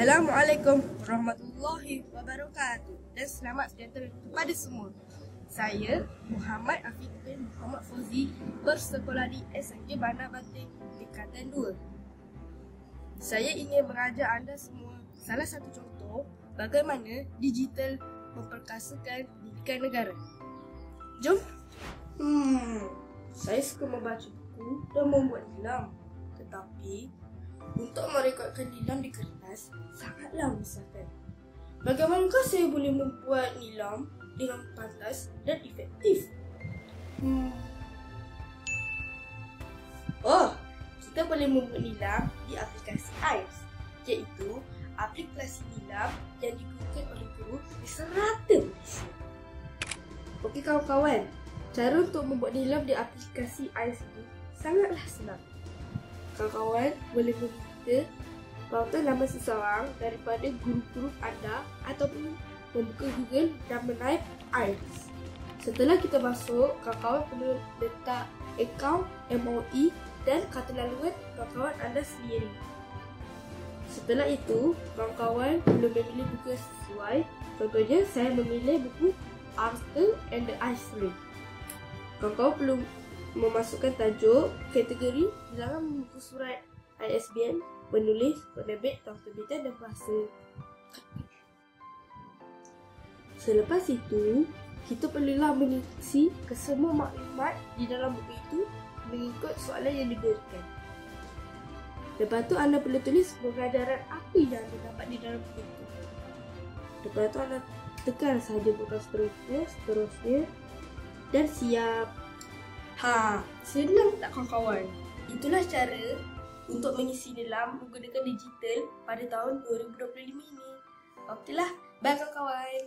Assalamualaikum warahmatullahi wabarakatuh dan selamat sejahtera kepada semua. Saya Muhammad Afiq bin Muhammad Fauzi bersekolah di SMK Bandar Banting Tingkatan 2. Saya ingin mengajar anda semua salah satu contoh bagaimana digital memperkasakan didikan negara. Jom. Saya suka membaca buku dan membuat nilam. Tetapi untuk merekodkan nilam di kertas sangatlah menyusahkan. Bagaimanakah saya boleh membuat nilam dengan pantas dan efektif? Kita boleh membuat nilam di aplikasi AIRS, iaitu aplikasi nilam yang digunakan oleh guru di serata Malaysia. Okey kawan-kawan, cara untuk membuat nilam di aplikasi AIRS ini sangatlah senang. Kawan-kawan boleh meminta pautan nama seseorang daripada guru-guru anda ataupun membuka Google dan menaip AIRS. Setelah kita masuk, kawan-kawan perlu letak akaun MOE dan kata laluan kawan-kawan anda sendiri. Setelah itu, kawan-kawan perlu memilih buku yang sesuai. Contohnya, saya memilih buku Arthur and the Ice Ring. Kawan-kawan perlu memasukkan tajuk, kategori, bilangan buku surat ISBN, penulis, penerbit, tahun terbitan dan bahasa. Selepas itu, kita perlulah mengisi kesemua maklumat di dalam buku itu mengikut soalan yang diberikan. Lepas tu anda perlu tulis pengajaran apa yang anda dapat di dalam buku itu. Lepas tu anda tekan sahaja butang seterusnya dan siap. Senang tak kawan-kawan? Itulah cara untuk mengisi nilam menggunakan digital pada tahun 2025 ini. Okeylah, bye kawan-kawan.